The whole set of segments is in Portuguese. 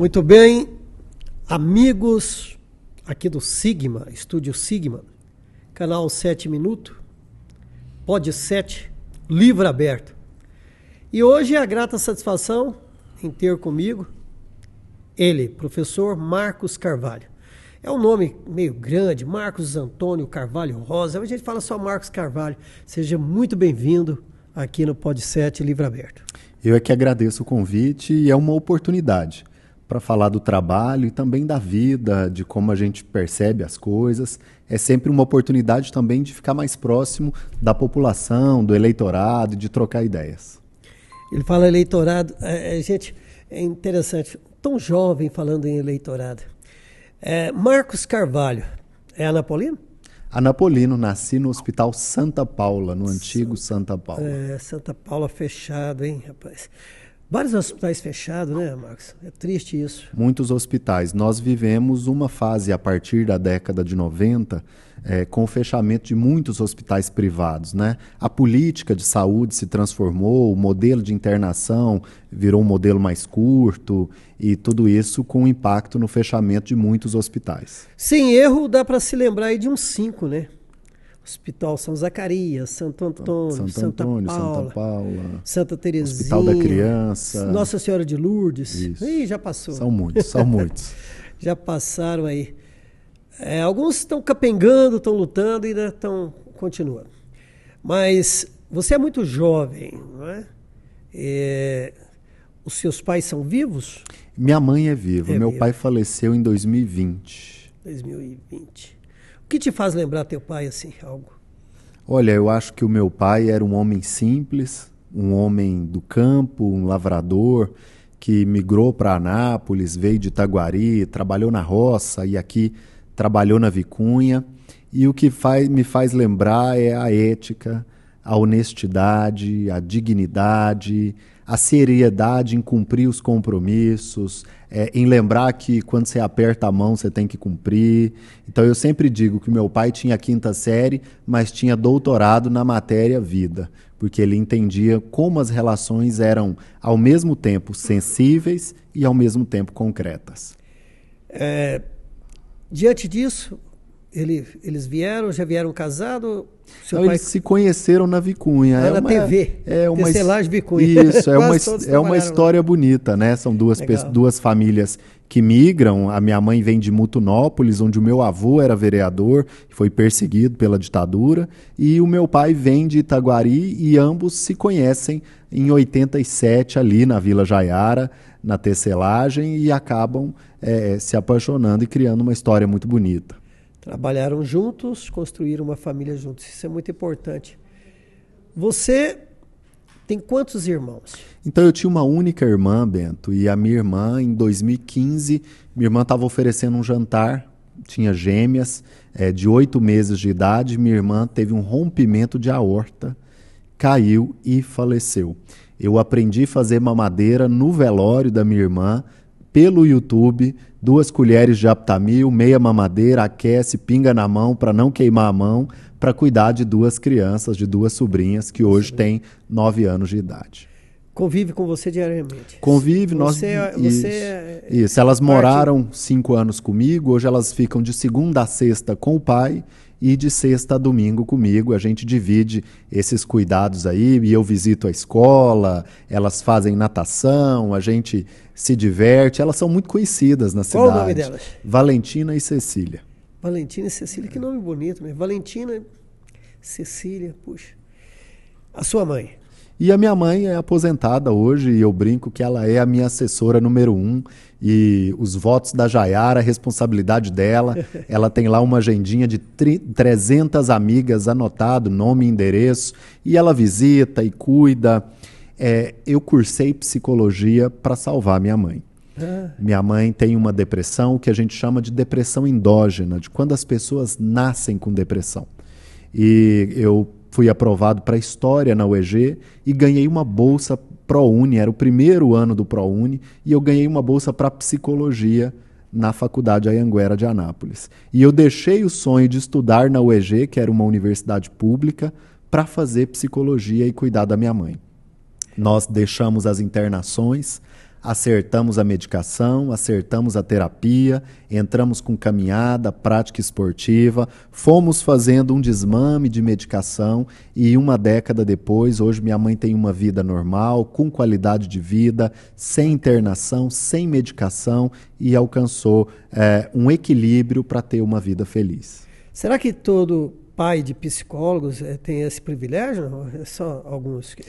Muito bem, amigos aqui do Sigma, Estúdio Sigma, canal 7 Minutos, Pod 7, livro aberto. E hoje é a grata satisfação em ter comigo ele, professor Marcos Carvalho. É um nome meio grande, Marcos Antônio Carvalho Rosa. A gente fala só Marcos Carvalho. Seja muito bem-vindo aqui no Pod 7 Livro Aberto. Eu é que agradeço o convite e é uma oportunidade para falar do trabalho e também da vida, de como a gente percebe as coisas. É sempre uma oportunidade também de ficar mais próximo da população, do eleitorado, de trocar ideias. Ele fala eleitorado, gente, é interessante, tão jovem falando em eleitorado. Marcos Carvalho, é anapolino? Anapolino, nasci no Hospital Santa Paula, no antigo Santa Paula. Santa Paula fechado, hein, rapaz? Vários hospitais fechados, né, Marcos? É triste isso. Muitos hospitais. Nós vivemos uma fase a partir da década de 90 com o fechamento de muitos hospitais privados, né? A política de saúde se transformou, o modelo de internação virou um modelo mais curto e tudo isso com impacto no fechamento de muitos hospitais. Sem erro, dá para se lembrar aí de uns 5, né? Hospital São Zacarias, Santo Antônio, Santa Paula, Santa Terezinha, Hospital da Criança, Nossa Senhora de Lourdes. Isso. Ih, já passou. São muitos. Já passaram aí. Alguns estão capengando, estão lutando e ainda estão continuando. Mas você é muito jovem, não é? Os seus pais são vivos? Minha mãe é viva. Meu pai faleceu em 2020. 2020. O que te faz lembrar teu pai assim, algo? Olha, eu acho que o meu pai era um homem simples, um homem do campo, um lavrador, que migrou para Anápolis, veio de Itaguari, trabalhou na roça e aqui trabalhou na Vicunha. E o que me faz lembrar é a ética, a honestidade, a dignidade, a seriedade em cumprir os compromissos, em lembrar que quando você aperta a mão você tem que cumprir. Então eu sempre digo que meu pai tinha 5ª série, mas tinha doutorado na matéria vida, porque ele entendia como as relações eram ao mesmo tempo sensíveis e ao mesmo tempo concretas. Diante disso, eles já vieram casados? Eles se conheceram na Vicunha. Na TV. Tecelagem Vicunha. Isso, é uma história bonita, né? São duas famílias que migram. A minha mãe vem de Mutunópolis, onde o meu avô era vereador, foi perseguido pela ditadura, e o meu pai vem de Itaguari e ambos se conhecem em 87 ali na Vila Jaiara, na tecelagem, e acabam se apaixonando e criando uma história muito bonita. Trabalharam juntos, construíram uma família juntos. Isso é muito importante. Você tem quantos irmãos? Então, eu tinha uma única irmã, Bento, e a minha irmã, em 2015, minha irmã estava oferecendo um jantar, tinha gêmeas, de 8 meses de idade. Minha irmã teve um rompimento de aorta, caiu e faleceu. Eu aprendi a fazer mamadeira no velório da minha irmã, pelo YouTube, 2 colheres de Aptamil, meia mamadeira, aquece, pinga na mão para não queimar a mão, para cuidar de 2 crianças, de 2 sobrinhas, que hoje têm 9 anos de idade. Convive com você diariamente? Convive. Isso, elas moraram 5 anos comigo, hoje elas ficam de segunda a sexta com o pai e de sexta a domingo comigo. A gente divide esses cuidados aí e eu visito a escola, elas fazem natação, a gente se diverte. Elas são muito conhecidas na cidade. Qual o nome delas? Valentina e Cecília. Valentina e Cecília, que nome bonito, né? Valentina, Cecília, puxa. A sua mãe? E a minha mãe é aposentada hoje e eu brinco que ela é a minha assessora número 1 e os votos da Jaiara, a responsabilidade dela. Ela tem lá uma agendinha de 300 amigas anotado, nome e endereço, e ela visita e cuida. Eu cursei psicologia para salvar minha mãe. Minha mãe tem uma depressão, que a gente chama de depressão endógena, de quando as pessoas nascem com depressão. E eu fui aprovado para História na UEG e ganhei uma bolsa ProUni, era o primeiro ano do ProUni, e eu ganhei uma bolsa para Psicologia na Faculdade Anhanguera de Anápolis. E eu deixei o sonho de estudar na UEG, que era uma universidade pública, para fazer Psicologia e cuidar da minha mãe. Nós deixamos as internações, acertamos a medicação, acertamos a terapia, entramos com caminhada, prática esportiva, fomos fazendo um desmame de medicação e 1 década depois, hoje minha mãe tem uma vida normal, com qualidade de vida, sem internação, sem medicação e alcançou um equilíbrio para ter uma vida feliz. Será que todo pai de psicólogos tem esse privilégio? Não? É só alguns que...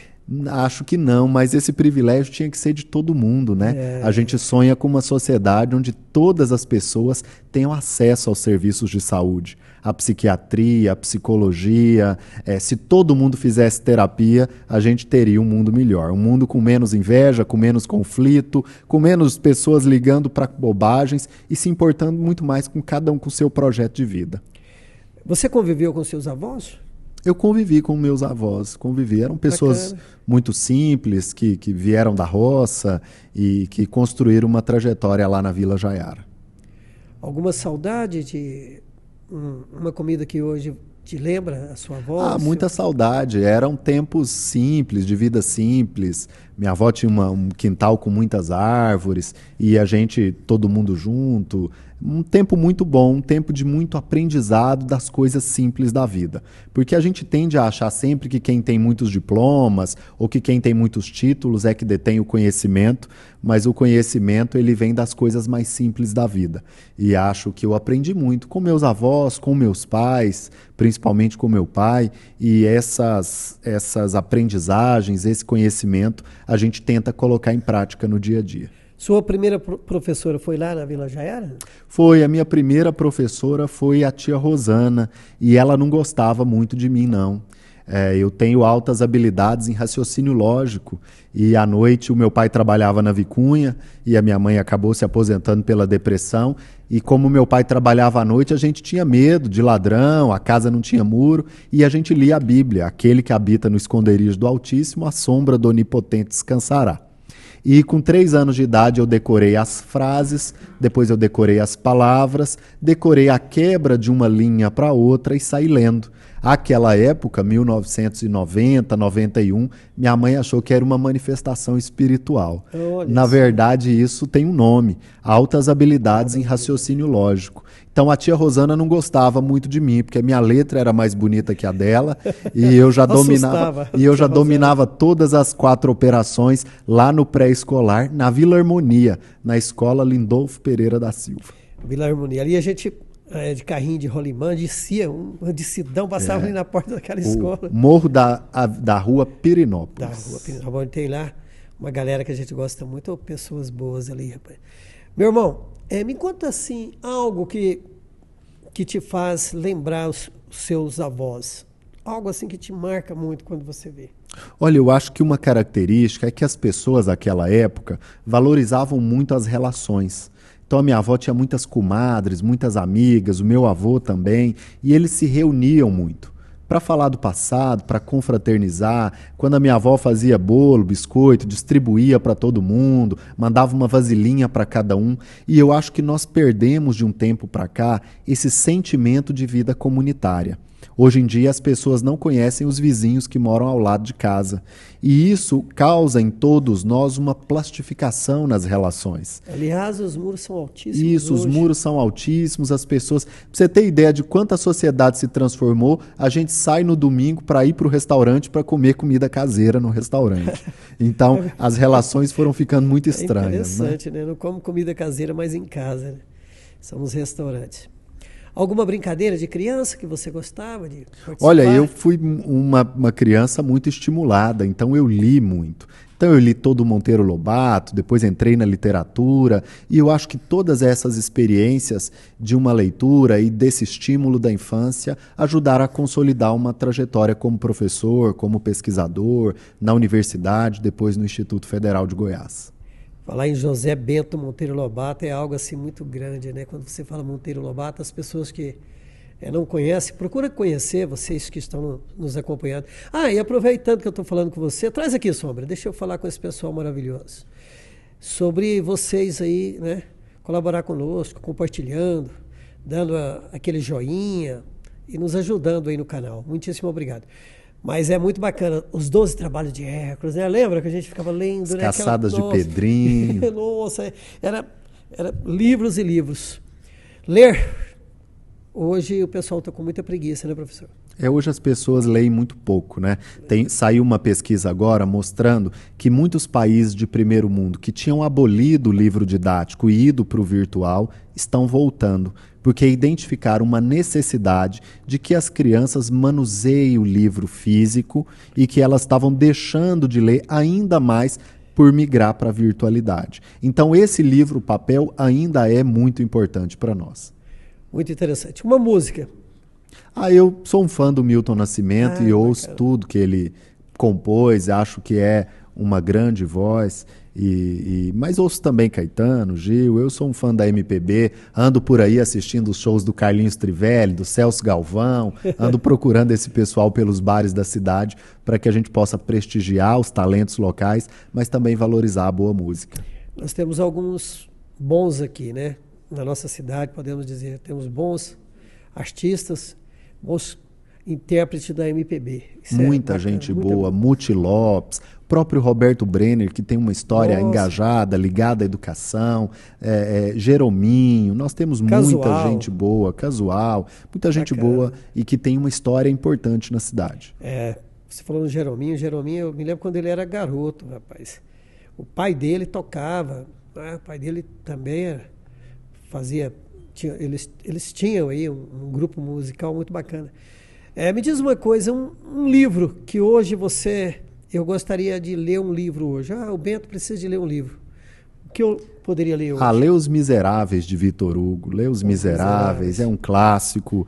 Acho que não, mas esse privilégio tinha que ser de todo mundo, né? A gente sonha com uma sociedade onde todas as pessoas tenham acesso aos serviços de saúde, à psiquiatria, à psicologia. Se todo mundo fizesse terapia, a gente teria um mundo melhor. Um mundo com menos inveja, com menos conflito, com menos pessoas ligando para bobagens e se importando muito mais com cada um com o seu projeto de vida. Você conviveu com seus avós? Eu convivi com meus avós, eram pessoas muito simples, que vieram da roça e que construíram uma trajetória lá na Vila Jaiara. Alguma saudade de uma comida que hoje te lembra a sua avó? Muita saudade. Eram tempos simples, de vida simples. Minha avó tinha um quintal com muitas árvores e a gente, todo mundo junto. Um tempo muito bom, um tempo de muito aprendizado das coisas simples da vida. Porque a gente tende a achar sempre que quem tem muitos diplomas ou que quem tem muitos títulos é que detém o conhecimento, mas o conhecimento ele vem das coisas mais simples da vida. E acho que eu aprendi muito com meus avós, com meus pais, principalmente com meu pai, e essas aprendizagens, esse conhecimento, a gente tenta colocar em prática no dia a dia. Sua primeira professora foi lá na Vila Jaiara? Foi, a minha primeira professora foi a tia Rosana, e ela não gostava muito de mim, não. Eu tenho altas habilidades em raciocínio lógico, e à noite o meu pai trabalhava na Vicunha, e a minha mãe acabou se aposentando pela depressão, e como meu pai trabalhava à noite, a gente tinha medo de ladrão, a casa não tinha muro, e a gente lia a Bíblia, aquele que habita no esconderijo do Altíssimo, a sombra do Onipotente descansará. E com 3 anos de idade eu decorei as frases, depois eu decorei as palavras, decorei a quebra de uma linha para outra e saí lendo. Aquela época, 1990, 91, minha mãe achou que era uma manifestação espiritual. Na verdade, isso tem um nome, altas habilidades em raciocínio lógico. Então a tia Rosana não gostava muito de mim, porque a minha letra era mais bonita que a dela, e eu já dominava todas as 4 operações lá no pré-escolar, na Vila Harmonia, na escola Lindolfo Pereira da Silva. Vila Harmonia. Ali a gente, de carrinho de rolimã, descia, um decidão, passava ali na porta daquela escola. Morro da rua Pirinópolis. Da rua Pirinópolis. Tem lá uma galera que a gente gosta muito, pessoas boas ali, rapaz. Meu irmão, me conta assim, algo que te faz lembrar os seus avós. Algo assim que te marca muito quando você vê. Olha, eu acho que uma característica é que as pessoas daquela época valorizavam muito as relações. Então a minha avó tinha muitas comadres, muitas amigas, o meu avô também, e eles se reuniam muito para falar do passado, para confraternizar. Quando a minha avó fazia bolo, biscoito, distribuía para todo mundo, mandava uma vasilhinha para cada um. E eu acho que nós perdemos de um tempo para cá esse sentimento de vida comunitária. Hoje em dia as pessoas não conhecem os vizinhos que moram ao lado de casa. E isso causa em todos nós uma plastificação nas relações. Aliás, os muros são altíssimos. Isso, hoje. Os muros são altíssimos, as pessoas... Pra você ter ideia de quanto a sociedade se transformou, a gente sai no domingo para ir para o restaurante para comer comida caseira no restaurante. Então, as relações foram ficando muito estranhas. É interessante, né? Não como comida caseira, mas em casa, né? São nos restaurantes. Alguma brincadeira de criança que você gostava de participar? Olha, eu fui uma criança muito estimulada, então eu li muito. Então eu li todo o Monteiro Lobato, depois entrei na literatura, e eu acho que todas essas experiências de uma leitura e desse estímulo da infância ajudaram a consolidar uma trajetória como professor, como pesquisador, na universidade, depois no Instituto Federal de Goiás. Falar em José Bento Monteiro Lobato é algo assim muito grande, né? Quando você fala Monteiro Lobato, as pessoas que não conhecem, procura conhecer, vocês que estão nos acompanhando. E aproveitando que eu estou falando com você, traz aqui, Sombra, deixa eu falar com esse pessoal maravilhoso. Sobre vocês aí, né? Colaborar conosco, compartilhando, dando aquele joinha e nos ajudando aí no canal. Muitíssimo obrigado. Mas é muito bacana. Os 12 Trabalhos de Hércules, né? Lembra que a gente ficava lendo, As né? Caçadas de Pedrinho. Nossa, era livros e livros. Ler. Hoje o pessoal está com muita preguiça, né, professor? Hoje as pessoas leem muito pouco, né? Saiu uma pesquisa agora mostrando que muitos países de primeiro mundo que tinham abolido o livro didático e ido para o virtual estão voltando, porque identificaram uma necessidade de que as crianças manuseiem o livro físico e que elas estavam deixando de ler ainda mais por migrar para a virtualidade. Então esse livro papel ainda é muito importante para nós. Muito interessante. Uma música. Eu sou um fã do Milton Nascimento e ouço tudo que ele compôs, acho que é uma grande voz, mas ouço também Caetano, Gil, eu sou um fã da MPB, ando por aí assistindo os shows do Carlinhos Trivelli, do Celso Galvão, ando procurando esse pessoal pelos bares da cidade para que a gente possa prestigiar os talentos locais, mas também valorizar a boa música. Nós temos alguns bons aqui, né? Na nossa cidade, podemos dizer, temos bons artistas, bons intérpretes da MPB. Muita gente boa, Muti Lopes, próprio Roberto Brenner, que tem uma história engajada, ligada à educação, Jerominho, nós temos muita gente boa, Casual, muita gente boa e que tem uma história importante na cidade. Você falou no Jerominho, eu me lembro quando ele era garoto, rapaz. O pai dele tocava, né? O pai dele também eles tinham aí um grupo musical muito bacana. Me diz uma coisa, um livro que hoje eu gostaria de ler um livro hoje. O Bento precisa de ler um livro. O que eu poderia ler hoje? Lê Os Miseráveis, de Vitor Hugo. Lê Os Miseráveis, é um clássico.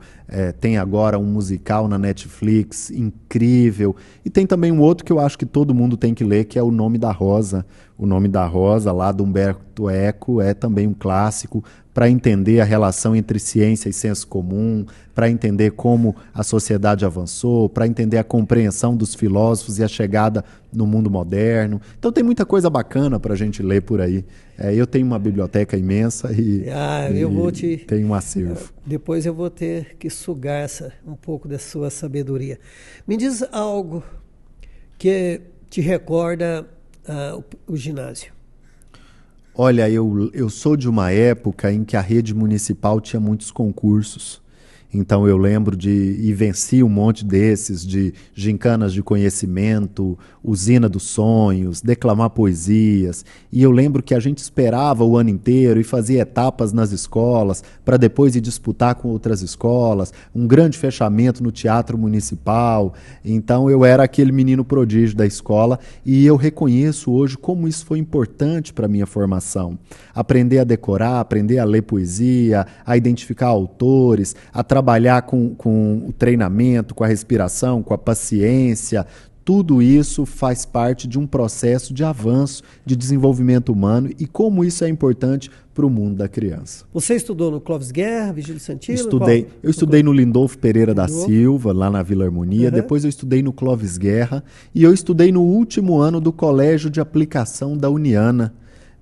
Tem agora um musical na Netflix, incrível. E tem também um outro que eu acho que todo mundo tem que ler, que é O Nome da Rosa. O Nome da Rosa, lá do Humberto Eco, é também um clássico para entender a relação entre ciência e senso comum, para entender como a sociedade avançou, para entender a compreensão dos filósofos e a chegada no mundo moderno. Então tem muita coisa bacana para a gente ler por aí. Eu tenho uma biblioteca imensa e tenho um acervo. Depois eu vou ter que sugar um pouco da sua sabedoria. Me diz algo que te recorda o ginásio. Olha, eu sou de uma época em que a rede municipal tinha muitos concursos. Então eu lembro e venci um monte desses, de gincanas de conhecimento, usina dos sonhos, declamar poesias. E eu lembro que a gente esperava o ano inteiro e fazia etapas nas escolas para depois ir disputar com outras escolas, um grande fechamento no teatro municipal. Então eu era aquele menino prodígio da escola e eu reconheço hoje como isso foi importante para a minha formação. Aprender a decorar, aprender a ler poesia, a identificar autores, a trabalhar com o treinamento, com a respiração, com a paciência. Tudo isso faz parte de um processo de avanço, de desenvolvimento humano e como isso é importante para o mundo da criança. Você estudou no Clóvis Guerra, Vigílio Santana? Eu estudei no Lindolfo Pereira da Silva, lá na Vila Harmonia. Depois eu estudei no Clóvis Guerra e eu estudei no último ano do Colégio de Aplicação da Uniana.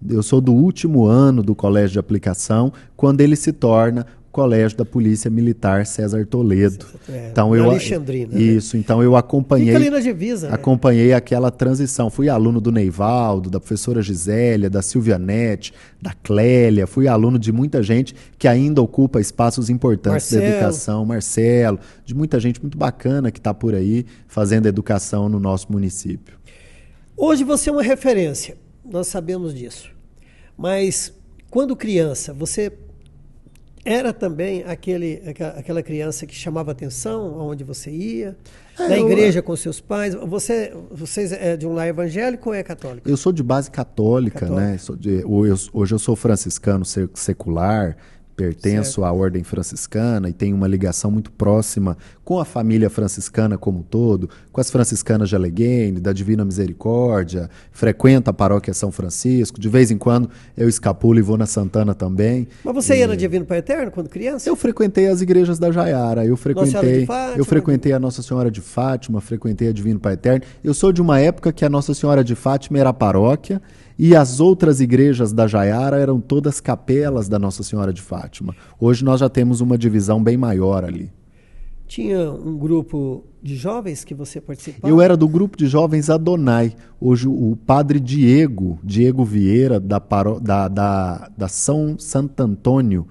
Eu sou do último ano do Colégio de Aplicação, quando ele se torna Colégio da Polícia Militar César Toledo. Então Alexandrina. Isso, então eu acompanhei. Fica ali na divisa, né? Acompanhei aquela transição. Fui aluno do Neivaldo, da professora Gisélia, da Silvia Nete, da Clélia. Fui aluno de muita gente que ainda ocupa espaços importantes da educação. Marcelo, de muita gente muito bacana que está por aí fazendo educação no nosso município. Hoje você é uma referência, nós sabemos disso. Mas quando criança, você era também aquela criança que chamava atenção aonde você ia? Na igreja com seus pais? Vocês é de um lar evangélico ou é católico? Eu sou de base católica, né? Hoje eu sou franciscano secular, pertenço à ordem franciscana e tenho uma ligação muito próxima com a família franciscana como um todo, com as franciscanas de Allegheny, da Divina Misericórdia, frequento a paróquia São Francisco, de vez em quando eu escapulo e vou na Santana também. Mas você ia na Divino Pai Eterno quando criança? Eu frequentei as igrejas da Jaiara, eu frequentei a Nossa Senhora de Fátima, frequentei a Divino Pai Eterno. Eu sou de uma época que a Nossa Senhora de Fátima era a paróquia e as outras igrejas da Jaiara eram todas capelas da Nossa Senhora de Fátima. Hoje nós já temos uma divisão bem maior ali. Tinha um grupo de jovens que você participava? Eu era do grupo de jovens Adonai. Hoje o padre Diego Vieira, da São Santo Antônio,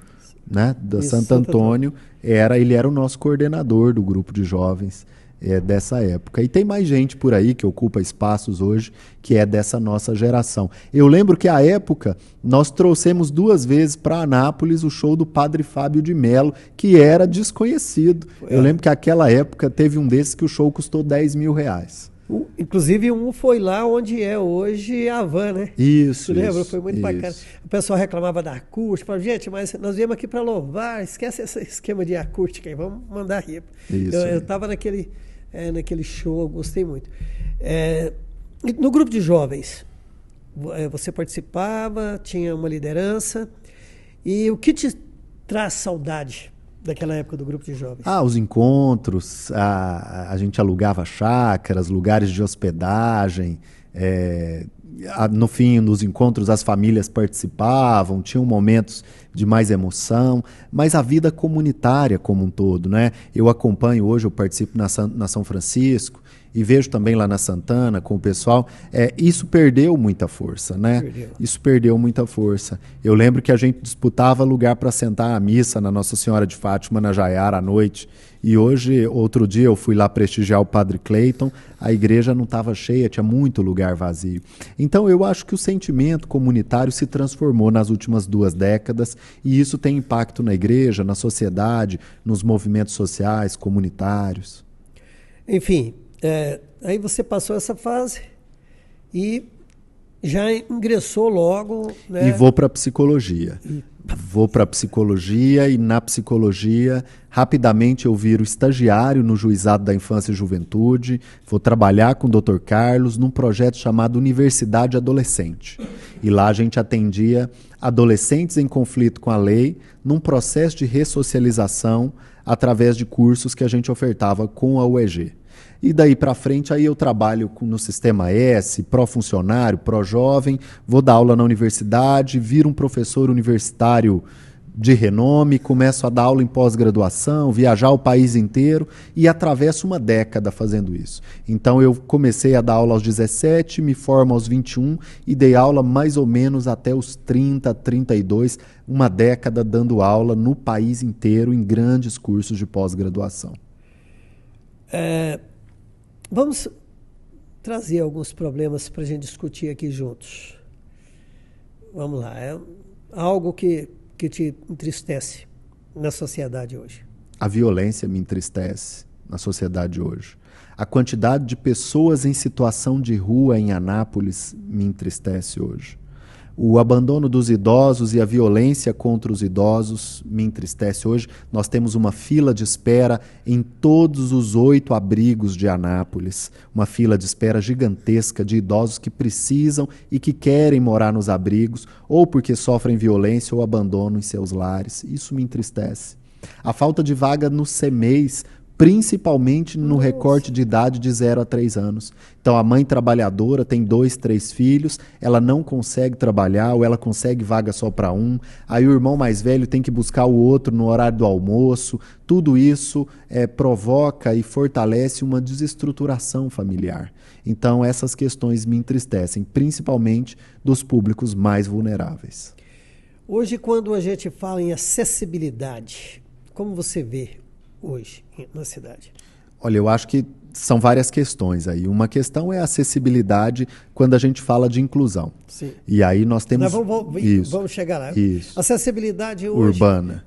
né? Da Isso, Santo Antônio, ele era o nosso coordenador do grupo de jovens dessa época. E tem mais gente por aí que ocupa espaços hoje, que é dessa nossa geração. Eu lembro que, à época, nós trouxemos 2 vezes para Anápolis o show do Padre Fábio de Mello, que era desconhecido. Eu lembro que, naquela época, teve um desses que o show custou R$10 mil. Inclusive, um foi lá onde é hoje a Van, né? Isso, Você lembra? isso, Foi muito isso. bacana. O pessoal reclamava da acústica. Falava, gente, mas nós viemos aqui para louvar, esquece esse esquema de acústica aí, vamos mandar rir. Eu estava naquele show, eu gostei muito. No grupo de jovens, você participava, tinha uma liderança. E o que te traz saudade daquela época do grupo de jovens? Os encontros, a gente alugava chácaras, lugares de hospedagem. No fim, nos encontros, as famílias participavam, tinham momentos de mais emoção, mas a vida comunitária como um todo, né? Eu acompanho hoje, eu participo na São Francisco e vejo também lá na Santana com o pessoal, isso perdeu muita força, né? Isso perdeu muita força. Eu lembro que a gente disputava lugar para sentar à missa na Nossa Senhora de Fátima, na Jaiara, à noite. E hoje, outro dia, eu fui lá prestigiar o Padre Cleiton, a igreja não estava cheia, tinha muito lugar vazio. Então, eu acho que o sentimento comunitário se transformou nas últimas 2 décadas e isso tem impacto na igreja, na sociedade, nos movimentos sociais, comunitários. Enfim, aí você passou essa fase e já ingressou logo, né? E vou para psicologia. Vou para psicologia e na psicologia rapidamente eu viro estagiário no Juizado da Infância e Juventude, vou trabalhar com o Dr. Carlos num projeto chamado Universidade Adolescente. E lá a gente atendia adolescentes em conflito com a lei num processo de ressocialização através de cursos que a gente ofertava com a UEG. E daí para frente aí eu trabalho no Sistema S, pró-funcionário, pró-jovem, vou dar aula na universidade, viro um professor universitário de renome, começo a dar aula em pós-graduação, viajar o país inteiro e atravesso uma década fazendo isso. Então eu comecei a dar aula aos 17, me formo aos 21 e dei aula mais ou menos até os 30, 32, uma década dando aula no país inteiro em grandes cursos de pós-graduação. Vamos trazer alguns problemas para a gente discutir aqui juntos. Vamos lá. É algo que te entristece na sociedade hoje. A violência me entristece na sociedade hoje. A quantidade de pessoas em situação de rua em Anápolis me entristece hoje. O abandono dos idosos e a violência contra os idosos me entristece hoje. Nós temos uma fila de espera em todos os 8 abrigos de Anápolis. Uma fila de espera gigantesca de idosos que precisam e que querem morar nos abrigos, ou porque sofrem violência ou abandono em seus lares. Isso me entristece. A falta de vaga no CEMEIS, principalmente no recorte de idade de 0 a 3 anos. Então, a mãe trabalhadora tem 2, 3 filhos, ela não consegue trabalhar ou ela consegue vaga só para um, aí o irmão mais velho tem que buscar o outro no horário do almoço. Tudo isso provoca e fortalece uma desestruturação familiar. Então, essas questões me entristecem, principalmente dos públicos mais vulneráveis. Hoje, quando a gente fala em acessibilidade, como você vê hoje na cidade? Olha, eu acho que são várias questões aí. Uma questão é a acessibilidade quando a gente fala de inclusão. Sim. E aí nós temos... Vamos chegar lá. Isso. Acessibilidade hoje... Urbana.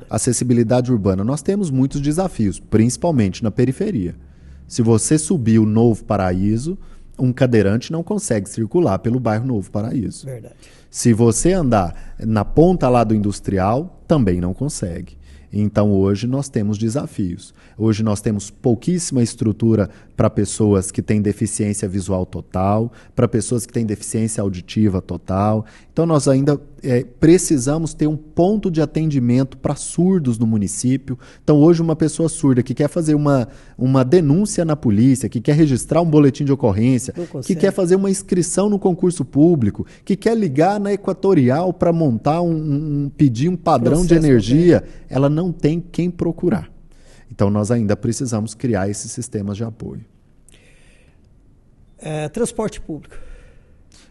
Acessibilidade urbana. Nós temos muitos desafios, principalmente na periferia. Se você subir o Novo Paraíso, um cadeirante não consegue circular pelo bairro Novo Paraíso. Verdade. Se você andar na ponta lá do Industrial, também não consegue. Então, hoje nós temos desafios. Hoje nós temos pouquíssima estrutura para pessoas que têm deficiência visual total, para pessoas que têm deficiência auditiva total. Então, nós ainda precisamos ter um ponto de atendimento para surdos no município. Então, hoje uma pessoa surda que quer fazer uma denúncia na polícia, que quer registrar um boletim de ocorrência, que quer fazer uma inscrição no concurso público, que quer ligar na Equatorial para montar pedir um padrão de energia, ela não tem quem procurar. Então, nós ainda precisamos criar esses sistemas de apoio. Transporte público.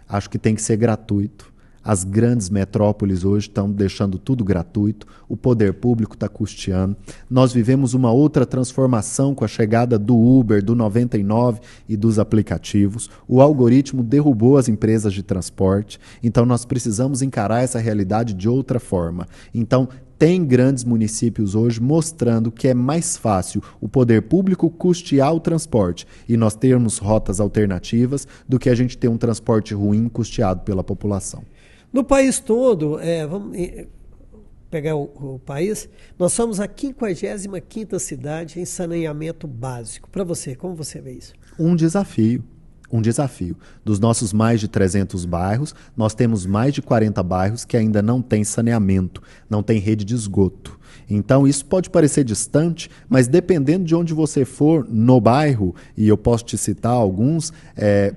Acho que tem que ser gratuito. As grandes metrópoles hoje estão deixando tudo gratuito, o poder público está custeando. Nós vivemos uma outra transformação com a chegada do Uber, do 99 e dos aplicativos. O algoritmo derrubou as empresas de transporte, então nós precisamos encarar essa realidade de outra forma. Então, tem grandes municípios hoje mostrando que é mais fácil o poder público custear o transporte e nós termos rotas alternativas do que a gente ter um transporte ruim custeado pela população. No país todo, vamos pegar o país, nós somos a 55ª cidade em saneamento básico. Para você, como você vê isso? Um desafio. Dos nossos mais de 300 bairros, nós temos mais de 40 bairros que ainda não têm saneamento, não têm rede de esgoto. Então, isso pode parecer distante, mas dependendo de onde você for no bairro, e eu posso te citar alguns,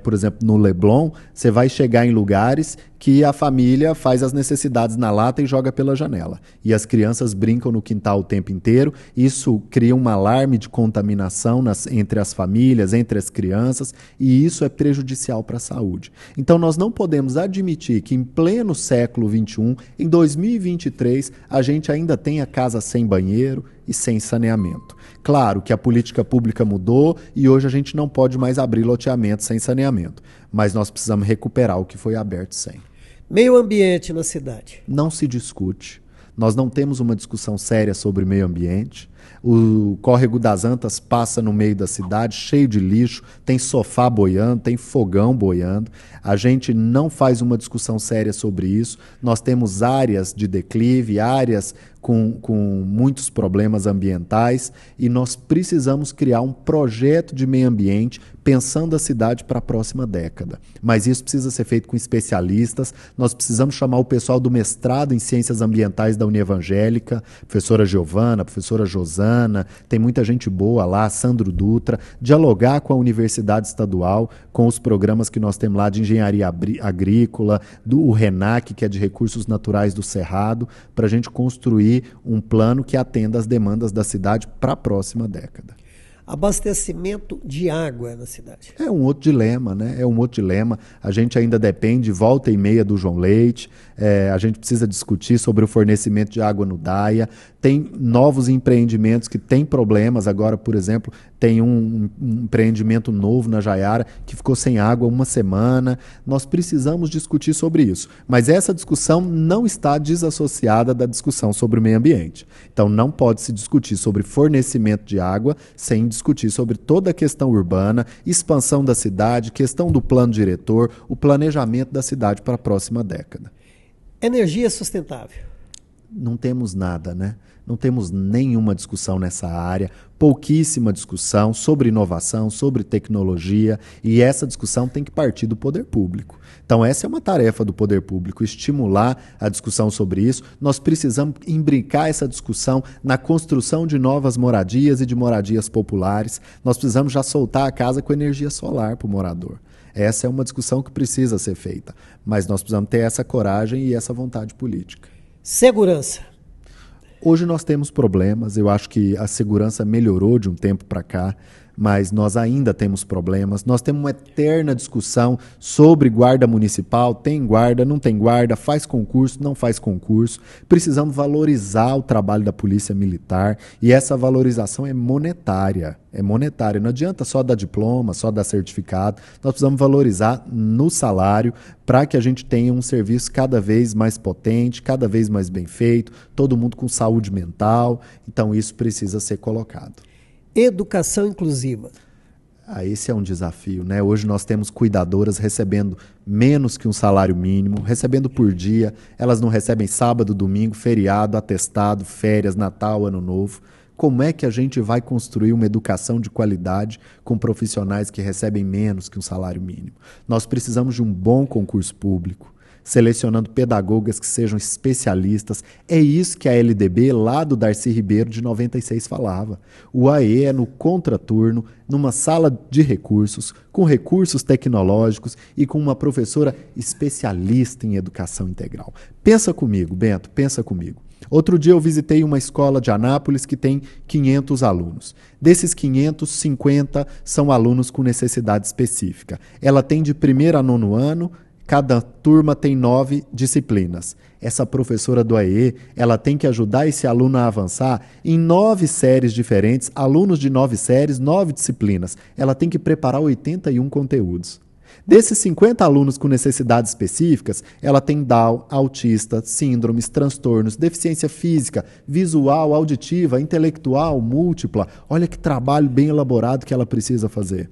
por exemplo, no Leblon, você vai chegar em lugares que a família faz as necessidades na lata e joga pela janela. E as crianças brincam no quintal o tempo inteiro. Isso cria um alarme de contaminação entre as famílias, entre as crianças, e isso é prejudicial para a saúde. Então, nós não podemos admitir que em pleno século XXI, em 2023, a gente ainda tenha casa sem banheiro e sem saneamento. Claro que a política pública mudou e hoje a gente não pode mais abrir loteamento sem saneamento, mas nós precisamos recuperar o que foi aberto sem. Meio ambiente na cidade. Não se discute. Nós não temos uma discussão séria sobre meio ambiente. O Córrego das Antas passa no meio da cidade, cheio de lixo, tem sofá boiando, tem fogão boiando. A gente não faz uma discussão séria sobre isso. Nós temos áreas de declive, áreas com muitos problemas ambientais e nós precisamos criar um projeto de meio ambiente pensando a cidade para a próxima década. Mas isso precisa ser feito com especialistas, nós precisamos chamar o pessoal do mestrado em Ciências Ambientais da Unievangélica, professora Giovana, professora Josana, tem muita gente boa lá, Sandro Dutra, dialogar com a Universidade Estadual, com os programas que nós temos lá de Engenharia Agrícola, do RENAC, que é de Recursos Naturais do Cerrado, para a gente construir um plano que atenda às demandas da cidade para a próxima década. Abastecimento de água na cidade. É um outro dilema, né? É um outro dilema. A gente ainda depende, volta e meia, do João Leite. A gente precisa discutir sobre o fornecimento de água no Daia. Tem novos empreendimentos que têm problemas. Agora, por exemplo, tem um empreendimento novo na Jaiara que ficou sem água uma semana. Nós precisamos discutir sobre isso. Mas essa discussão não está desassociada da discussão sobre o meio ambiente. Então, não pode se discutir sobre fornecimento de água sem discutir sobre toda a questão urbana, expansão da cidade, questão do plano diretor, o planejamento da cidade para a próxima década. Energia sustentável. Não temos nada, né? Não temos nenhuma discussão nessa área, pouquíssima discussão sobre inovação, sobre tecnologia, e essa discussão tem que partir do poder público. Então essa é uma tarefa do poder público, estimular a discussão sobre isso. Nós precisamos imbricar essa discussão na construção de novas moradias e de moradias populares. Nós precisamos já soltar a casa com energia solar para o morador. Essa é uma discussão que precisa ser feita, mas nós precisamos ter essa coragem e essa vontade política. Segurança. Hoje nós temos problemas, eu acho que a segurança melhorou de um tempo para cá, mas nós ainda temos problemas. Nós temos uma eterna discussão sobre guarda municipal, tem guarda, não tem guarda, faz concurso, não faz concurso. Precisamos valorizar o trabalho da Polícia Militar e essa valorização é monetária. Não adianta só dar diploma, só dar certificado. Nós precisamos valorizar no salário para que a gente tenha um serviço cada vez mais potente, cada vez mais bem feito, todo mundo com saúde mental. Então isso precisa ser colocado. Educação inclusiva. Esse é um desafio, né? Hoje nós temos cuidadoras recebendo menos que um salário mínimo, recebendo por dia. Elas não recebem sábado, domingo, feriado, atestado, férias, Natal, Ano Novo. Como é que a gente vai construir uma educação de qualidade com profissionais que recebem menos que um salário mínimo? Nós precisamos de um bom concurso público. selecionando pedagogas que sejam especialistas. É isso que a LDB, lá do Darcy Ribeiro, de 96, falava. O AE é no contraturno, numa sala de recursos, com recursos tecnológicos e com uma professora especialista em educação integral. Pensa comigo, Bento, pensa comigo. Outro dia eu visitei uma escola de Anápolis que tem 500 alunos. Desses 500, 50 são alunos com necessidade específica. Ela tem de 1º a 9º ano, cada turma tem 9 disciplinas. Essa professora do AE, ela tem que ajudar esse aluno a avançar em 9 séries diferentes, alunos de 9 séries, 9 disciplinas. Ela tem que preparar 81 conteúdos. Desses 50 alunos com necessidades específicas, ela tem Down, autista, síndromes, transtornos, deficiência física, visual, auditiva, intelectual, múltipla. Olha que trabalho bem elaborado que ela precisa fazer.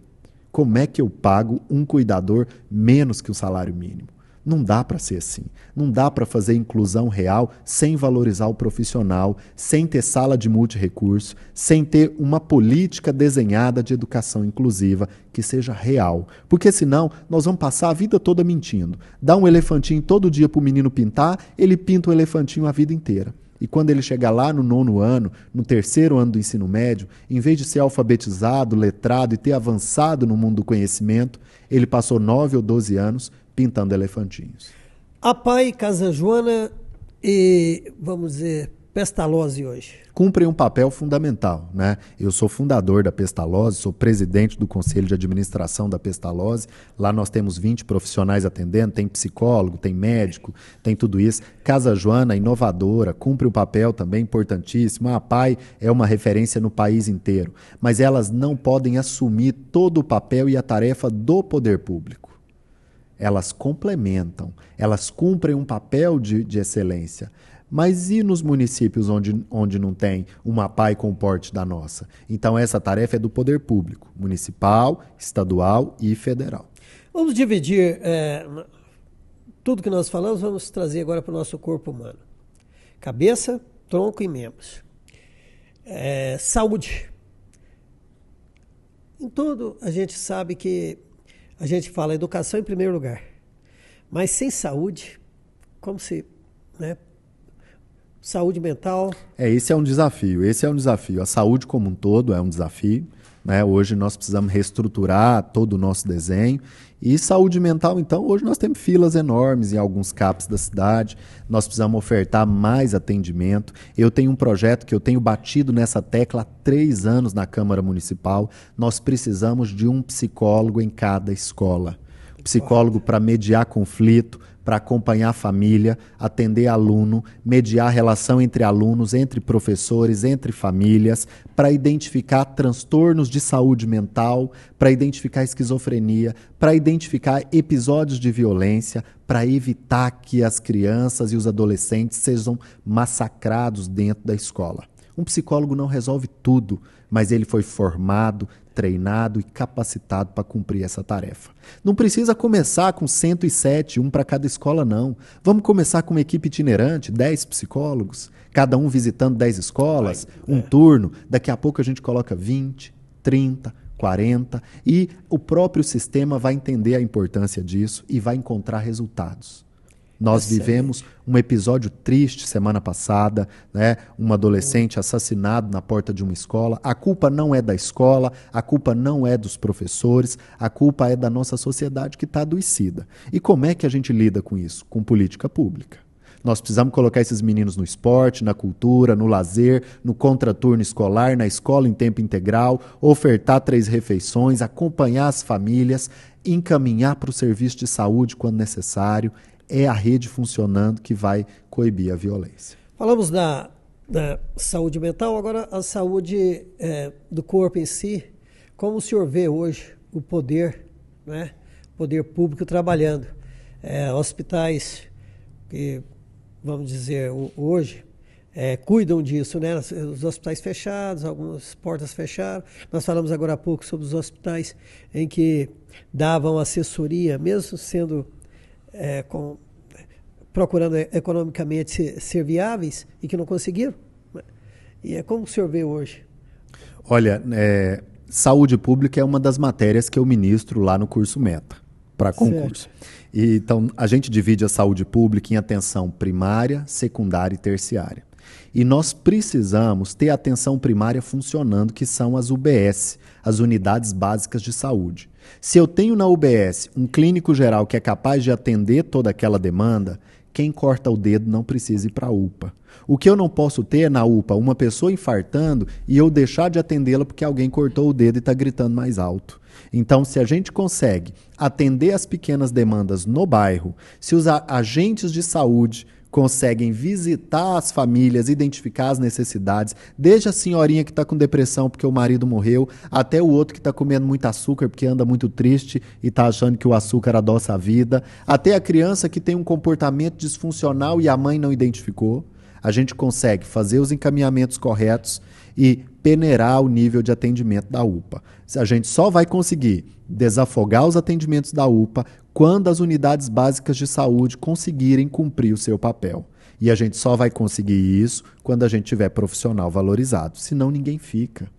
Como é que eu pago um cuidador menos que o salário mínimo? Não dá para ser assim. Não dá para fazer inclusão real sem valorizar o profissional, sem ter sala de multirrecurso, sem ter uma política desenhada de educação inclusiva que seja real. Porque senão nós vamos passar a vida toda mentindo. Dá um elefantinho todo dia para o menino pintar, ele pinta o elefantinho a vida inteira. E quando ele chegar lá no 9º ano, no 3º ano do ensino médio, em vez de ser alfabetizado, letrado e ter avançado no mundo do conhecimento, ele passou 9 ou 12 anos pintando elefantinhos. APAE, Casa Joana e, vamos dizer, Pestalozzi hoje. Cumprem um papel fundamental, né? Eu sou fundador da Pestalozzi, sou presidente do Conselho de Administração da Pestalozzi. Lá nós temos 20 profissionais atendendo, tem psicólogo, tem médico, tem tudo isso. Casa Joana, inovadora, cumpre um papel também importantíssimo. A APAE é uma referência no país inteiro, mas elas não podem assumir todo o papel e a tarefa do poder público. Elas complementam, elas cumprem um papel de excelência. Mas e nos municípios onde não tem uma APAE com o porte da nossa? Então essa tarefa é do poder público, municipal, estadual e federal. Vamos dividir tudo que nós falamos, vamos trazer agora para o nosso corpo humano. Cabeça, tronco e membros. Saúde. Em tudo a gente sabe que a gente fala educação em primeiro lugar, mas sem saúde, como se, né? Saúde mental. Esse é um desafio. A saúde como um todo é um desafio, né? Hoje nós precisamos reestruturar todo o nosso desenho. E saúde mental, então, hoje nós temos filas enormes em alguns CAPs da cidade, nós precisamos ofertar mais atendimento. Eu tenho um projeto que eu tenho batido nessa tecla há 3 anos na Câmara Municipal. Nós precisamos de um psicólogo em cada escola. Psicólogo para mediar conflito, para acompanhar a família, atender aluno, mediar a relação entre alunos, entre professores, entre famílias, para identificar transtornos de saúde mental, para identificar esquizofrenia, para identificar episódios de violência, para evitar que as crianças e os adolescentes sejam massacrados dentro da escola. Um psicólogo não resolve tudo, mas ele foi formado, treinado e capacitado para cumprir essa tarefa. Não precisa começar com 107, um para cada escola, não. Vamos começar com uma equipe itinerante, 10 psicólogos, cada um visitando 10 escolas, um turno. Daqui a pouco a gente coloca 20, 30, 40 e o próprio sistema vai entender a importância disso e vai encontrar resultados. Nós vivemos um episódio triste semana passada, né? Um adolescente assassinado na porta de uma escola. A culpa não é da escola, a culpa não é dos professores, a culpa é da nossa sociedade que está adoecida. E como é que a gente lida com isso? Com política pública. Nós precisamos colocar esses meninos no esporte, na cultura, no lazer, no contraturno escolar, na escola em tempo integral, ofertar 3 refeições, acompanhar as famílias, encaminhar para o serviço de saúde quando necessário. É a rede funcionando que vai coibir a violência. Falamos da saúde mental, agora a saúde do corpo em si. Como o senhor vê hoje o poder, né? Poder público trabalhando? Hospitais que, vamos dizer, hoje cuidam disso, né? Os hospitais fechados, algumas portas fecharam. Nós falamos agora há pouco sobre os hospitais em que davam assessoria, mesmo sendo procurando economicamente ser viáveis e que não conseguiram. E como o senhor vê hoje? Olha, saúde pública é uma das matérias que eu ministro lá no curso Meta. para concurso. E, então, a gente divide a saúde pública em atenção primária, secundária e terciária. E nós precisamos ter a atenção primária funcionando, que são as UBS, as Unidades Básicas de Saúde. Se eu tenho na UBS um clínico geral que é capaz de atender toda aquela demanda, quem corta o dedo não precisa ir para a UPA. O que eu não posso ter é na UPA uma pessoa infartando e eu deixar de atendê-la porque alguém cortou o dedo e está gritando mais alto. Então, se a gente consegue atender as pequenas demandas no bairro, se os agentes de saúde conseguem visitar as famílias, identificar as necessidades, desde a senhorinha que está com depressão porque o marido morreu, até o outro que está comendo muito açúcar porque anda muito triste e está achando que o açúcar adoça a vida, até a criança que tem um comportamento disfuncional e a mãe não identificou, a gente consegue fazer os encaminhamentos corretos e peneirar o nível de atendimento da UPA. A gente só vai conseguir desafogar os atendimentos da UPA quando as unidades básicas de saúde conseguirem cumprir o seu papel. E a gente só vai conseguir isso quando a gente tiver profissional valorizado. Senão ninguém fica.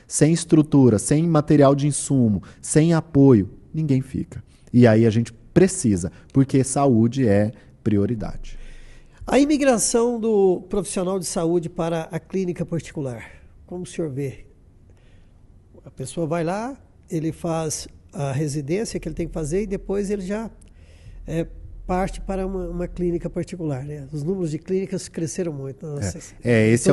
Sem estrutura, sem material de insumo, sem apoio, ninguém fica. E aí a gente precisa, porque saúde é prioridade. A imigração do profissional de saúde para a clínica particular, como o senhor vê? A pessoa vai lá, ele faz a residência que ele tem que fazer e depois ele já parte para uma clínica particular, né? Os números de clínicas cresceram muito. Esse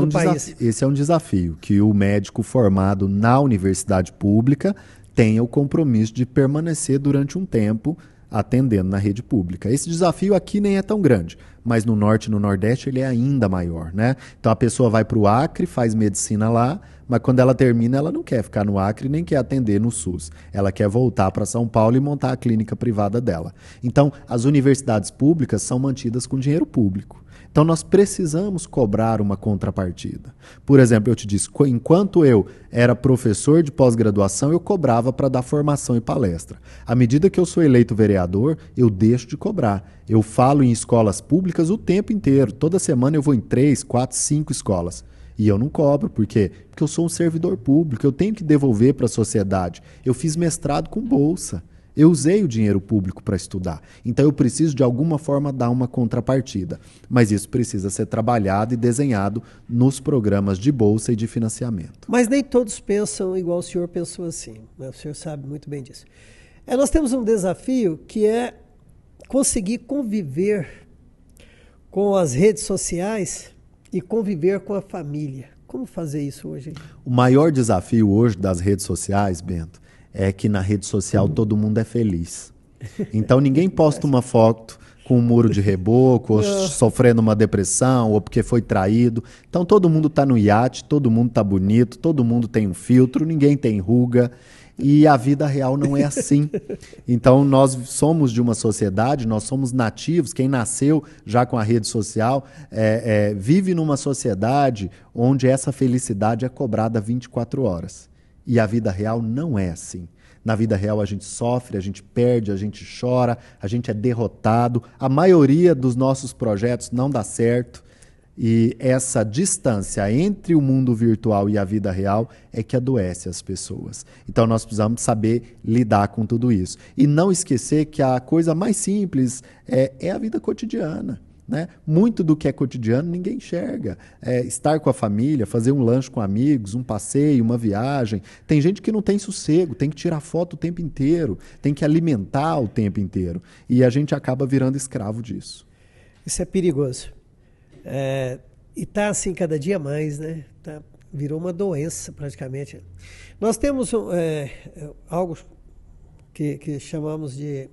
é um desafio, que o médico formado na universidade pública tenha o compromisso de permanecer durante um tempo atendendo na rede pública. Esse desafio aqui nem é tão grande, mas no Norte e no Nordeste ele é ainda maior, né? Então a pessoa vai para o Acre, faz medicina lá, mas quando ela termina, ela não quer ficar no Acre, nem quer atender no SUS. Ela quer voltar para São Paulo e montar a clínica privada dela. Então, as universidades públicas são mantidas com dinheiro público. Então, nós precisamos cobrar uma contrapartida. Por exemplo, eu te disse, enquanto eu era professor de pós-graduação, eu cobrava para dar formação e palestra. À medida que eu sou eleito vereador, eu deixo de cobrar. Eu falo em escolas públicas o tempo inteiro. Toda semana eu vou em 3, 4, 5 escolas. E eu não cobro, por quê? Porque eu sou um servidor público, eu tenho que devolver para a sociedade. Eu fiz mestrado com bolsa, eu usei o dinheiro público para estudar. Então eu preciso de alguma forma dar uma contrapartida. Mas isso precisa ser trabalhado e desenhado nos programas de bolsa e de financiamento. Mas nem todos pensam igual o senhor pensou assim, né? O senhor sabe muito bem disso. Nós temos um desafio que é conseguir conviver com as redes sociais e conviver com a família. Como fazer isso hoje? O maior desafio hoje das redes sociais, Bento, é que na rede social todo mundo é feliz. Então ninguém posta uma foto com um muro de reboco, ou sofrendo uma depressão, ou porque foi traído. Então todo mundo está no iate, todo mundo está bonito, todo mundo tem um filtro, ninguém tem ruga. E a vida real não é assim. Então, nós somos de uma sociedade, nós somos nativos, quem nasceu já com a rede social, vive numa sociedade onde essa felicidade é cobrada 24 horas. E a vida real não é assim. Na vida real a gente sofre, a gente perde, a gente chora, a gente é derrotado. A maioria dos nossos projetos não dá certo. E essa distância entre o mundo virtual e a vida real é que adoece as pessoas. Então nós precisamos saber lidar com tudo isso. E não esquecer que a coisa mais simples é a vida cotidiana, né? Muito do que é cotidiano ninguém enxerga. Estar com a família, fazer um lanche com amigos, um passeio, uma viagem. Tem gente que não tem sossego, tem que tirar foto o tempo inteiro, tem que alimentar o tempo inteiro. E a gente acaba virando escravo disso. Isso é perigoso. E está assim cada dia mais, né? Virou uma doença praticamente. Nós temos algo que chamamos de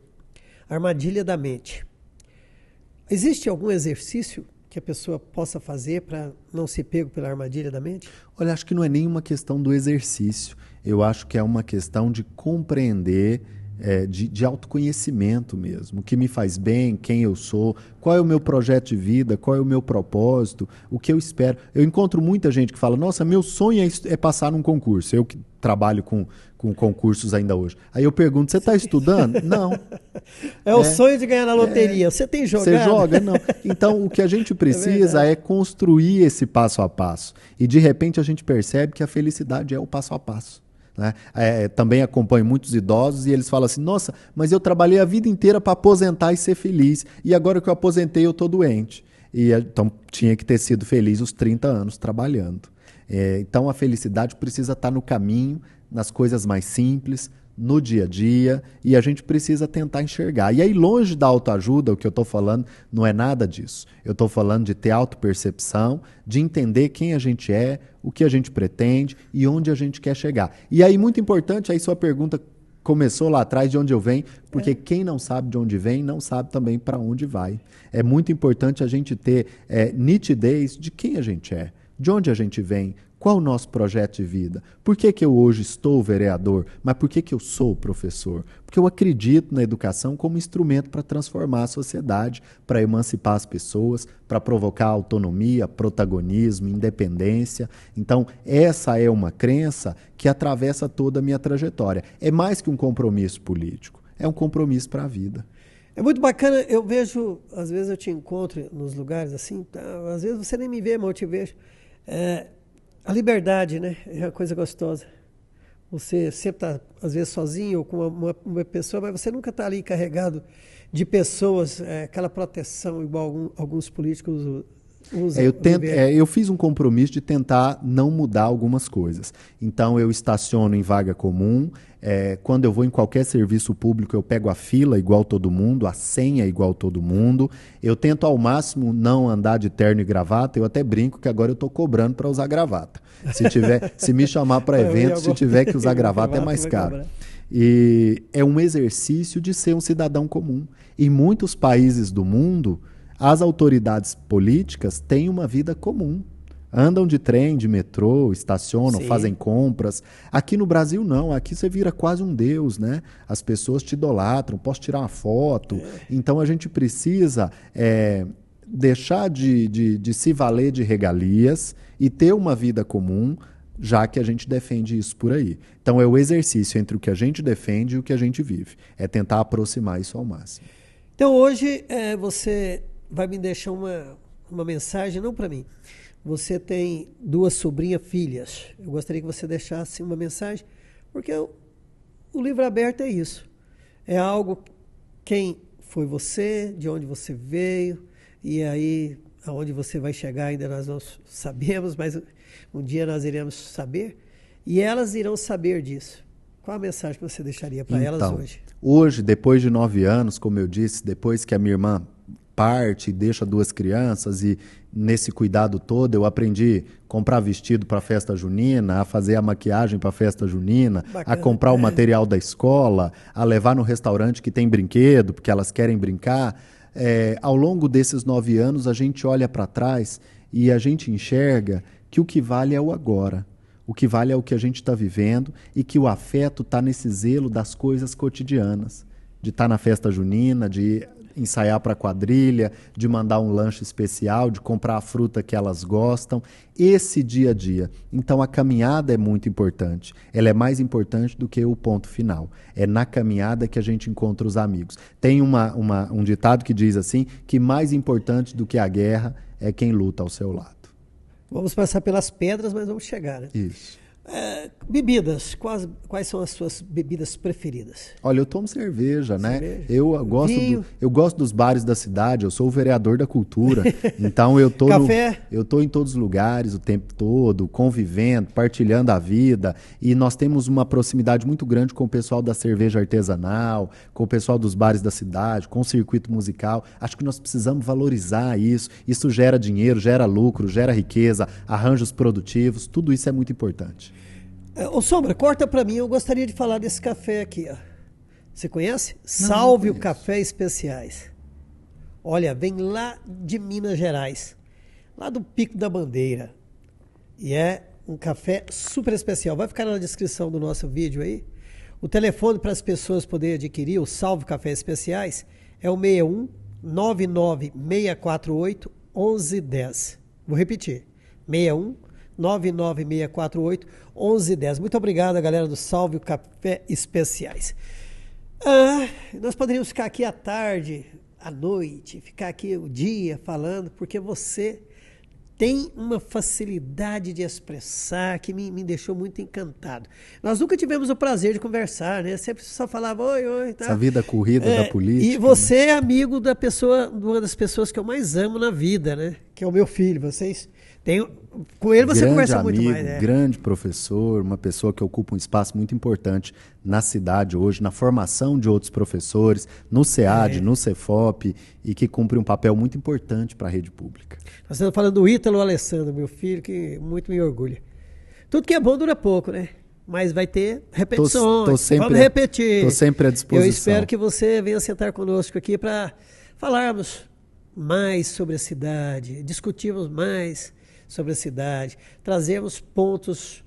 armadilha da mente. Existe algum exercício que a pessoa possa fazer para não ser pego pela armadilha da mente? Olha, acho que não é nem uma questão do exercício. Eu acho que é uma questão de compreender, de autoconhecimento mesmo. O que me faz bem, quem eu sou, qual é o meu projeto de vida, qual é o meu propósito, o que eu espero. Eu encontro muita gente que fala, nossa, meu sonho é passar num concurso. Eu que trabalho com concursos ainda hoje. Aí eu pergunto, você está estudando? Não. O sonho de ganhar na loteria. Você tem jogado? Você joga? Não. Então, o que a gente precisa é construir esse passo a passo. E, de repente, a gente percebe que a felicidade é o passo a passo. né? Também acompanho muitos idosos e eles falam assim, nossa, mas eu trabalhei a vida inteira para aposentar e ser feliz, e agora que eu aposentei eu estou doente. Então tinha que ter sido feliz os 30 anos trabalhando. Então a felicidade precisa estar no caminho, nas coisas mais simples, no dia a dia, e a gente precisa tentar enxergar. E aí, longe da autoajuda, o que eu estou falando não é nada disso. Eu estou falando de ter autopercepção, de entender quem a gente é, o que a gente pretende e onde a gente quer chegar. E aí, muito importante, aí sua pergunta começou lá atrás, de onde eu venho, porque quem não sabe de onde vem, não sabe também para onde vai. É muito importante a gente ter nitidez de quem a gente é, de onde a gente vem, qual o nosso projeto de vida? Por que eu hoje estou vereador? Mas por que eu sou professor? Porque eu acredito na educação como instrumento para transformar a sociedade, para emancipar as pessoas, para provocar autonomia, protagonismo, independência. Então, essa é uma crença que atravessa toda a minha trajetória. É mais que um compromisso político, é um compromisso para a vida. É muito bacana, eu vejo, às vezes eu te encontro nos lugares assim, às vezes você nem me vê, mas eu te vejo. A liberdade, né? É uma coisa gostosa. Você sempre está, às vezes, sozinho ou com uma pessoa, mas você nunca está ali carregado de pessoas, aquela proteção igual alguns políticos usam. Eu fiz um compromisso de tentar não mudar algumas coisas. Então, eu estaciono em vaga comum. Quando eu vou em qualquer serviço público, eu pego a fila igual todo mundo, a senha igual todo mundo. Eu tento ao máximo não andar de terno e gravata. Eu até brinco que agora eu estou cobrando para usar gravata. Se me chamar para evento, se tiver que usar gravata, é mais caro. E é um exercício de ser um cidadão comum. Em muitos países do mundo, as autoridades políticas têm uma vida comum. Andam de trem, de metrô, estacionam, Sim. fazem compras. Aqui no Brasil, não. Aqui você vira quase um deus, né? As pessoas te idolatram, posso tirar uma foto. Então, a gente precisa deixar de se valer de regalias e ter uma vida comum, já que a gente defende isso por aí. Então, é o exercício entre o que a gente defende e o que a gente vive. É tentar aproximar isso ao máximo. Então, hoje, você vai me deixar uma mensagem, não para mim. Você tem 2 sobrinhas filhas. Eu gostaria que você deixasse uma mensagem, porque o livro aberto é isso. É algo, quem foi você, de onde você veio, e aí, aonde você vai chegar ainda nós não sabemos, mas um dia nós iremos saber, e elas irão saber disso. Qual a mensagem que você deixaria para elas hoje? Hoje, depois de 9 anos, como eu disse, depois que a minha irmã parte e deixa 2 crianças, e nesse cuidado todo eu aprendi a comprar vestido para a festa junina, a fazer a maquiagem para a festa junina, Bacana. A comprar o material da escola, a levar no restaurante que tem brinquedo, porque elas querem brincar. Ao longo desses 9 anos, a gente olha para trás e a gente enxerga que o que vale é o agora. O que vale é o que a gente está vivendo, e que o afeto está nesse zelo das coisas cotidianas. De estar na festa junina, de ensaiar para a quadrilha, de mandar um lanche especial, de comprar a fruta que elas gostam. Esse dia a dia. Então, a caminhada é muito importante. Ela é mais importante do que o ponto final. É na caminhada que a gente encontra os amigos. Tem um ditado que diz assim, que mais importante do que a guerra é quem luta ao seu lado. Vamos passar pelas pedras, mas vamos chegar, né? Isso. Bebidas, quais são as suas bebidas preferidas? Olha, eu tomo cerveja, né? Eu gosto dos bares da cidade, eu sou o vereador da cultura, então eu tô em todos os lugares o tempo todo, convivendo, partilhando a vida, e nós temos uma proximidade muito grande com o pessoal da cerveja artesanal, com o pessoal dos bares da cidade, com o circuito musical. Acho que nós precisamos valorizar isso gera dinheiro, gera lucro, gera riqueza, arranjos produtivos, tudo isso é muito importante. Ô Sombra, corta para mim, eu gostaria de falar desse café aqui, ó. Você conhece? Salve o Café Especiais. Olha, vem lá de Minas Gerais, lá do Pico da Bandeira. E é um café super especial. Vai ficar na descrição do nosso vídeo aí. O telefone para as pessoas poderem adquirir o Salve Café Especiais é o 61 99648 1110. Vou repetir. 61 99648 1110. Muito obrigado, galera do Salve o Café Especiais. Nós poderíamos ficar aqui à tarde, à noite, ficar aqui o dia falando, porque você tem uma facilidade de expressar que me deixou muito encantado. Nós nunca tivemos o prazer de conversar, né? Sempre só falava oi, oi. Tá? Essa vida corrida da política. E você é amigo da pessoa, de uma das pessoas que eu mais amo na vida, né? Que é o meu filho. Vocês têm... Com ele você grande conversa amigo, muito mais. Grande professor, uma pessoa que ocupa um espaço muito importante na cidade hoje, na formação de outros professores, no SEAD, no Cefop, e que cumpre um papel muito importante para a rede pública. Nós estamos falando do Ítalo Alessandro, meu filho, que muito me orgulha. Tudo que é bom dura pouco, né? Mas vai ter repetições. Vamos repetir. Estou sempre à disposição. Eu espero que você venha sentar conosco aqui para falarmos mais sobre a cidade, discutirmos mais sobre a cidade, trazermos pontos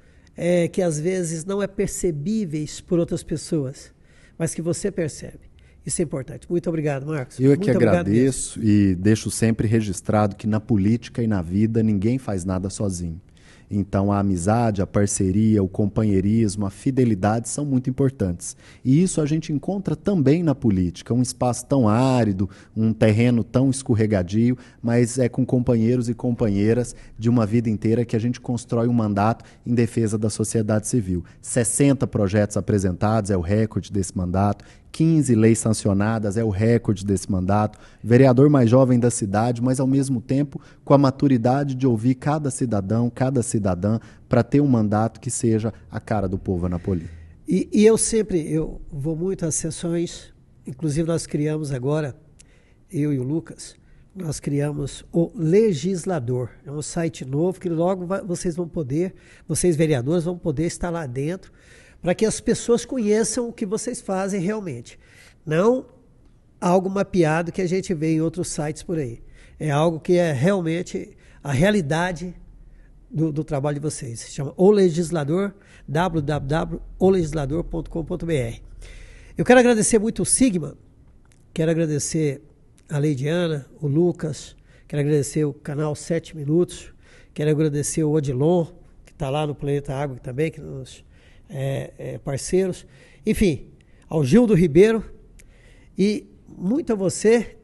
que às vezes não é percebíveis por outras pessoas, mas que você percebe. Isso é importante. Muito obrigado, Marcos. Eu é que agradeço e deixo sempre registrado que na política e na vida ninguém faz nada sozinho. Então a amizade, a parceria, o companheirismo, a fidelidade são muito importantes. E isso a gente encontra também na política, um espaço tão árido, um terreno tão escorregadio, mas é com companheiros e companheiras de uma vida inteira que a gente constrói um mandato em defesa da sociedade civil. 60 projetos apresentados é o recorde desse mandato, 15 leis sancionadas é o recorde desse mandato, vereador mais jovem da cidade, mas ao mesmo tempo com a maturidade de ouvir cada cidadão, cada cidadã, para ter um mandato que seja a cara do povo anapolino. E eu vou muito às sessões, inclusive nós criamos agora, eu e o Lucas, nós criamos o Legislador. É um site novo que logo vocês vão poder, vocês vereadores vão poder estar lá dentro, para que as pessoas conheçam o que vocês fazem realmente. Não algo mapeado que a gente vê em outros sites por aí. É algo que é realmente a realidade do trabalho de vocês. Se chama O Legislador, www.olegislador.com.br. Eu quero agradecer muito o Sigma, quero agradecer a Leidiana, o Lucas, quero agradecer o canal 7 Minutos, quero agradecer o Odilon, que está lá no Planeta Água também, que nos... parceiros, enfim, ao Gildo Ribeiro e muito a você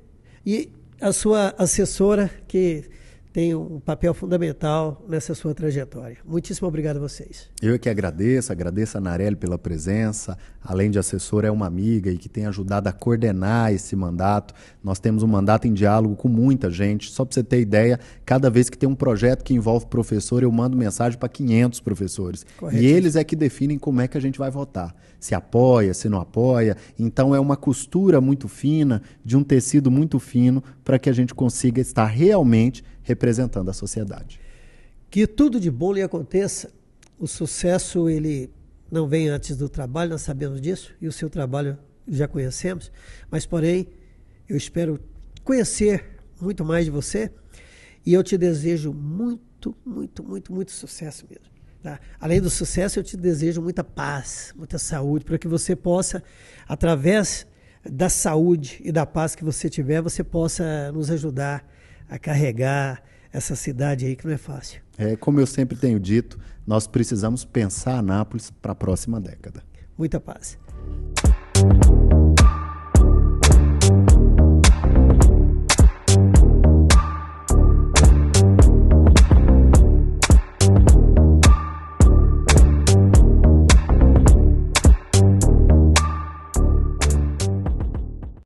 e a sua assessora que tem um papel fundamental nessa sua trajetória. Muitíssimo obrigado a vocês. Eu é que agradeço a Narelli pela presença, além de assessora, é uma amiga e que tem ajudado a coordenar esse mandato. Nós temos um mandato em diálogo com muita gente. Só para você ter ideia, cada vez que tem um projeto que envolve professor, eu mando mensagem para 500 professores. E eles é que definem como é que a gente vai votar. Se apoia, se não apoia. Então é uma costura muito fina, de um tecido muito fino, para que a gente consiga estar realmente representando a sociedade. Que tudo de bom lhe aconteça. O sucesso, ele não vem antes do trabalho, nós sabemos disso, e o seu trabalho já conhecemos, mas porém, eu espero conhecer muito mais de você e eu te desejo muito, muito, muito, muito sucesso mesmo. Tá? Além do sucesso, eu te desejo muita paz, muita saúde, para que você possa, através da saúde e da paz que você tiver, você possa nos ajudar a carregar essa cidade aí que não é fácil. Como eu sempre tenho dito, nós precisamos pensar Anápolis para a próxima década. Muita paz.